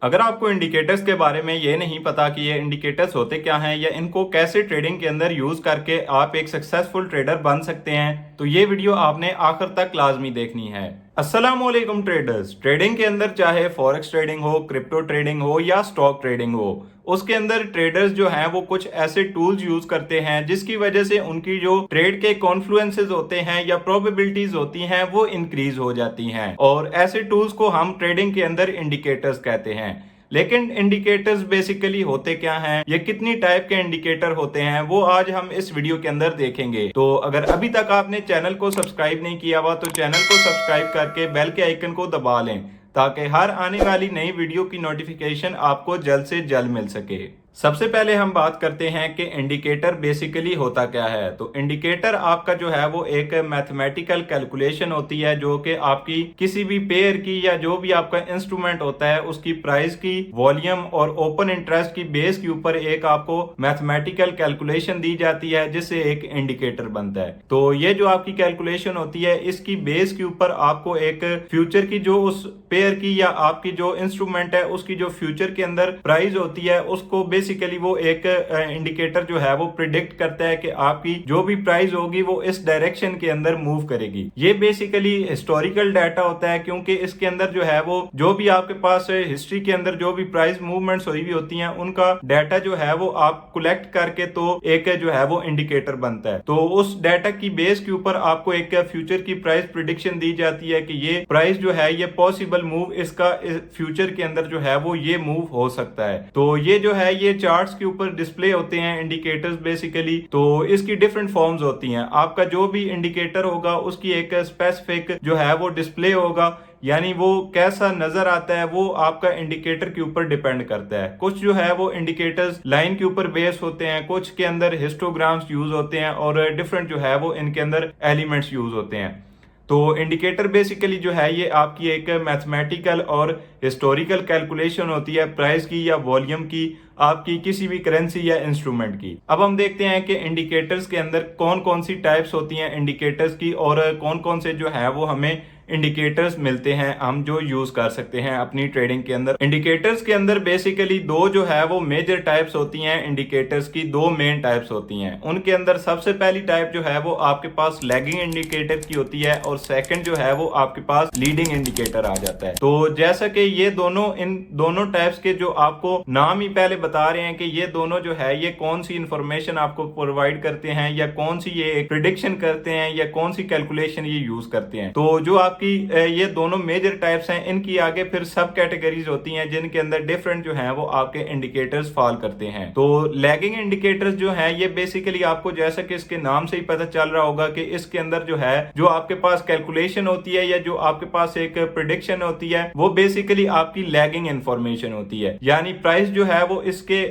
अगर आपको इंडिकेटर्स के बारे में ये नहीं पता कि ये इंडिकेटर्स होते क्या हैं या इनको कैसे ट्रेडिंग के अंदर यूज करके आप एक सक्सेसफुल ट्रेडर बन सकते हैं, तो ये वीडियो आपने आखिर तक लाजमी देखनी है। अस्सलामुअलैकुम ट्रेडर्स। ट्रेडिंग के अंदर चाहे फॉरेक्स ट्रेडिंग हो, क्रिप्टो ट्रेडिंग हो या स्टॉक ट्रेडिंग हो, उसके अंदर ट्रेडर्स जो हैं वो कुछ ऐसे टूल्स यूज करते हैं जिसकी वजह से उनकी जो ट्रेड के कॉन्फ्लुएंसेस होते हैं या प्रोबेबिलिटीज होती हैं वो इंक्रीज हो जाती हैं, और ऐसे टूल्स को हम ट्रेडिंग के अंदर इंडिकेटर्स कहते हैं। लेकिन इंडिकेटर्स बेसिकली होते क्या हैं, ये कितनी टाइप के इंडिकेटर होते हैं, वो आज हम इस वीडियो के अंदर देखेंगे। तो अगर अभी तक आपने चैनल को सब्सक्राइब नहीं किया हुआ तो चैनल को सब्सक्राइब करके बेल के आइकन को दबा लें ताकि हर आने वाली नई वीडियो की नोटिफिकेशन आपको जल्द से जल्द मिल सके। सबसे पहले हम बात करते हैं कि इंडिकेटर बेसिकली होता क्या है। तो इंडिकेटर आपका जो है वो एक मैथमेटिकल कैलकुलेशन होती है जो कि आपकी किसी भी पेयर की या जो भी आपका इंस्ट्रूमेंट होता है उसकी प्राइस की, वॉल्यूम और ओपन इंटरेस्ट की बेस के ऊपर एक आपको मैथमेटिकल कैलकुलेशन दी जाती है जिससे एक इंडिकेटर बनता है। तो ये जो आपकी कैलकुलेशन होती है इसकी बेस के ऊपर आपको एक फ्यूचर की जो उस पेयर की या आपकी जो इंस्ट्रूमेंट है उसकी जो फ्यूचर के अंदर प्राइस होती है उसको बेसिकली वो एक इंडिकेटर जो है वो प्रिडिक्ट करता है कि आपकी जो भी प्राइस होगी वो इस डायरेक्शन के अंदर मूव करेगी। ये बेसिकली हिस्टोरिकल डाटा होता है क्योंकि इसके अंदर जो है वो जो भी आपके पास हिस्ट्री के अंदर जो भी प्राइस मूवमेंट्स हुई हुई होती हैं उनका डाटा जो है वो आप कलेक्ट करके तो एक जो है वो इंडिकेटर बनता है। तो उस डाटा की बेस के ऊपर आपको एक फ्यूचर की प्राइस प्रिडिक्शन दी जाती है कि ये प्राइस जो है ये पॉसिबल मूव इसका फ्यूचर के अंदर जो है वो ये मूव हो सकता है। तो ये जो है ये चार्ट्स के ऊपर डिस्प्ले होते हैं इंडिकेटर्स बेसिकली। तो इसकी डिफरेंट फॉर्म्स होती हैं। आपका जो भी इंडिकेटर होगा उसकी एक स्पेसिफिक जो है वो डिस्प्ले होगा, यानी वो कैसा नजर आता है वो आपका इंडिकेटर के ऊपर डिपेंड करता है। कुछ जो है वो इंडिकेटर्स लाइन के ऊपर बेस होते हैं, कुछ के अंदर हिस्टोग्राम्स यूज होते हैं और डिफरेंट जो है वो इनके अंदर एलिमेंट्स यूज होते हैं। तो इंडिकेटर बेसिकली जो है ये आपकी एक मैथमेटिकल और हिस्टोरिकल कैलकुलेशन होती है प्राइस की या वॉल्यूम की, आपकी किसी भी करेंसी या इंस्ट्रूमेंट की। अब हम देखते हैं कि इंडिकेटर्स के अंदर कौन कौन सी टाइप्स होती हैं इंडिकेटर्स की और कौन कौन से जो है वो हमें इंडिकेटर्स मिलते हैं हम जो यूज कर सकते हैं अपनी ट्रेडिंग के अंदर। इंडिकेटर्स के अंदर बेसिकली दो जो है वो मेजर टाइप्स होती हैं। इंडिकेटर्स की दो मेन टाइप्स होती हैं। उनके अंदर सबसे पहली टाइप जो है वो आपके पास लैगिंग इंडिकेटर की होती है और सेकंड जो है वो आपके पास लीडिंग इंडिकेटर आ जाता है। तो जैसा कि ये दोनों इन दोनों टाइप्स के जो आपको नाम ही पहले बता रहे हैं कि ये दोनों जो है ये कौन सी इंफॉर्मेशन आपको प्रोवाइड करते हैं या कौन सी ये प्रिडिक्शन करते हैं या कौन सी कैलकुलेशन ये यूज करते हैं। तो जो आपकी ये दोनों मेजर टाइप्स हैं, इनकी आगे फिर सब कैटेगरीज होती हैं जिनके अंदर डिफरेंट जो हैं वो आपके इंडिकेटर्स फॉल करते हैं। तो लैगिंग इंडिकेटर्स जो हैं ये बेसिकली आपको जैसा कि इसके नाम से ही पता चल रहा होगा कि इसके अंदर जो है जो आपके पास कैलकुलेशन होती है या जो आपके पास एक प्रिडिक्शन होती है वो बेसिकली आपकी लैगिंग इंफॉर्मेशन होती है, यानी प्राइस जो है वो इसके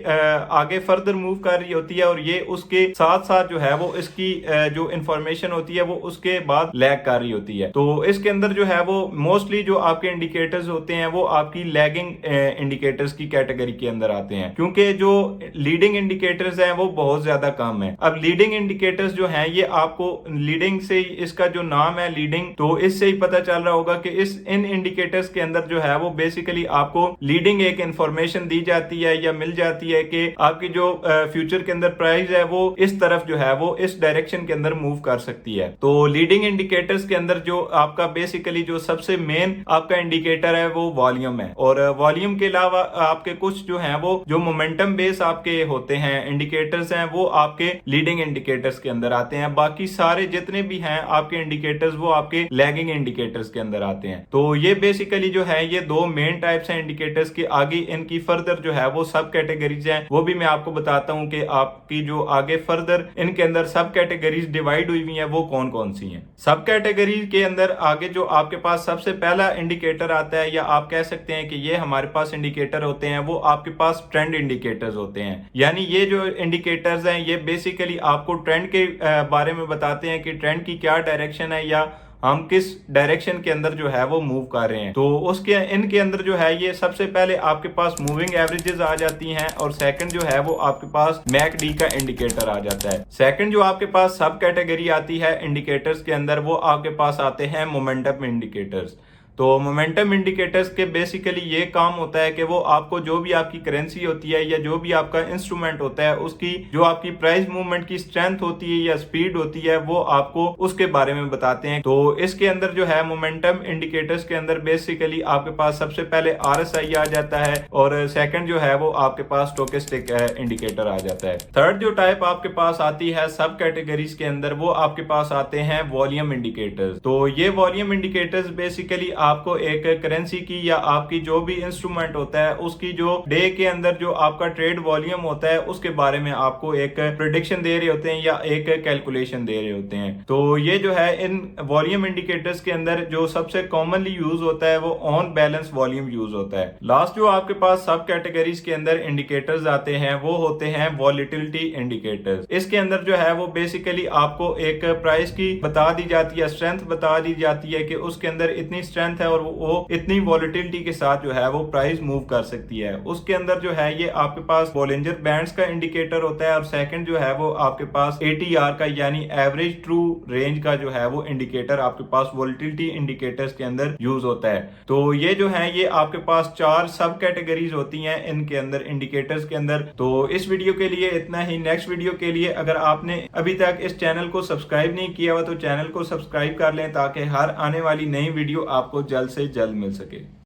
आगे फर्दर मूव कर रही होती है और ये उसके साथ साथ जो है वो इसकी जो इंफॉर्मेशन होती है वो उसके बाद लैग कर रही होती है। तो इसके अंदर जो है वो मोस्टली जो आपके इंडिकेटर्स होते हैं वो आपकी लैगिंग इंडिकेटर्स की कैटेगरी के अंदर आते हैं क्योंकि जो लीडिंग इंडिकेटर्स हैं वो बहुत ज्यादा कम है। अब लीडिंग इंडिकेटर्स जो हैं ये आपको लीडिंग से इसका जो नाम है लीडिंग, तो इससे ही पता चल रहा होगा कि इन इंडिकेटर्स के अंदर जो है वो बेसिकली आपको लीडिंग एक इंफॉर्मेशन दी जाती है या मिल जाती है कि आपकी जो फ्यूचर के अंदर प्राइस है वो इस तरफ जो है वो इस डायरेक्शन के अंदर मूव कर सकती है। तो लीडिंग इंडिकेटर्स के अंदर जो आपका बेसिकली जो सबसे मेन आपका इंडिकेटर है वो वॉल्यूम है, और वॉल्यूम के अलावा आपके कुछ जो हैं वो जो मोमेंटम बेस आपके होते हैं इंडिकेटर्स हैं वो आपके लीडिंग इंडिकेटर्स के अंदर आते हैं। बाकी सारे जितने भी हैं आपके इंडिकेटर्स वो आपके लैगिंग इंडिकेटर्स के अंदर आते हैं। तो ये बेसिकली जो है ये दो मेन टाइप्स हैं इंडिकेटर्स की। आगे इनकी फर्दर जो है वो सब कैटेगरीज हैं, वो भी मैं आपको बताता हूँ कि आपकी जो आगे फर्दर इनके अंदर सब कैटेगरीज डिवाइड हुई हुई हैं वो कौन कौन सी हैं। सब कैटेगरीज के अंदर आगे जो आपके पास सबसे पहला इंडिकेटर आता है या आप कह सकते हैं कि ये हमारे पास इंडिकेटर होते हैं वो आपके पास ट्रेंड इंडिकेटर्स होते हैं। यानी ये जो इंडिकेटर्स हैं ये बेसिकली आपको ट्रेंड के बारे में बताते हैं कि ट्रेंड की क्या डायरेक्शन है या हम किस डायरेक्शन के अंदर जो है वो मूव कर रहे हैं। तो उसके इनके अंदर जो है ये सबसे पहले आपके पास मूविंग एवरेजेस आ जाती हैं और सेकंड जो है वो आपके पास मैकडी का इंडिकेटर आ जाता है। सेकंड जो आपके पास सब कैटेगरी आती है इंडिकेटर्स के अंदर वो आपके पास आते हैं मोमेंटम इंडिकेटर्स। तो मोमेंटम इंडिकेटर्स के बेसिकली ये काम होता है कि वो आपको जो भी आपकी करेंसी होती है या जो भी आपका इंस्ट्रूमेंट होता है उसकी जो आपकी प्राइस मूवमेंट की स्ट्रेंथ होती है या स्पीड होती है वो आपको उसके बारे में बताते हैं। तो इसके अंदर जो है मोमेंटम इंडिकेटर्स के अंदर बेसिकली आपके पास सबसे पहले RSI आ जाता है और सेकंड जो है वो आपके पास स्टोकेस्टिक इंडिकेटर आ जाता है। थर्ड जो टाइप आपके पास आती है सब कैटेगरीज के अंदर वो आपके पास आते हैं वॉल्यूम इंडिकेटर्स। तो ये वॉल्यूम इंडिकेटर्स बेसिकली आपको एक करेंसी की या आपकी जो भी इंस्ट्रूमेंट होता है उसकी जो डे के अंदर जो आपका ट्रेड वॉल्यूम होता है उसके बारे में आपको एक प्रिडिक्शन दे रहे होते हैं या एक कैलकुलेशन दे रहे होते हैं। तो ये जो है इन वॉल्यूम इंडिकेटर्स के अंदर जो सबसे कॉमनली यूज होता है वो ऑन बैलेंस वॉल्यूम यूज होता है। लास्ट जो आपके पास सब कैटेगरीज के अंदर इंडिकेटर्स आते हैं वो होते हैं वॉलिटिलिटी इंडिकेटर्स। इसके अंदर जो है वो बेसिकली आपको एक प्राइस की बता दी जाती है, स्ट्रेंथ बता दी जाती है कि उसके अंदर इतनी स्ट्रेंथ है और वो इतनी वॉलिटिलिटी के साथ जो है वो प्राइस मूव कर सकती है। उसके अंदर जो है ये आपके पास बॉलिंजर बैंड्स का इंडिकेटर होता है और सेकंड जो है वो आपके पास ATR का यानी एवरेज ट्रू रेंज का जो है वो इंडिकेटर आपके पास वॉलिटिलिटी इंडिकेटर्स के अंदर यूज होता है। तो ये जो है ये आपके पास 4 सब कैटेगरीज होती हैं इनके अंदर इंडिकेटर्स के अंदर। तो इस वीडियो के लिए इतना ही। नेक्स्ट वीडियो के लिए अगर आपने अभी तक इस चैनल को सब्सक्राइब नहीं किया हुआ तो चैनल को सब्सक्राइब कर लें ताकि हर आने वाली नई वीडियो आपको जल्द से जल्द मिल सके।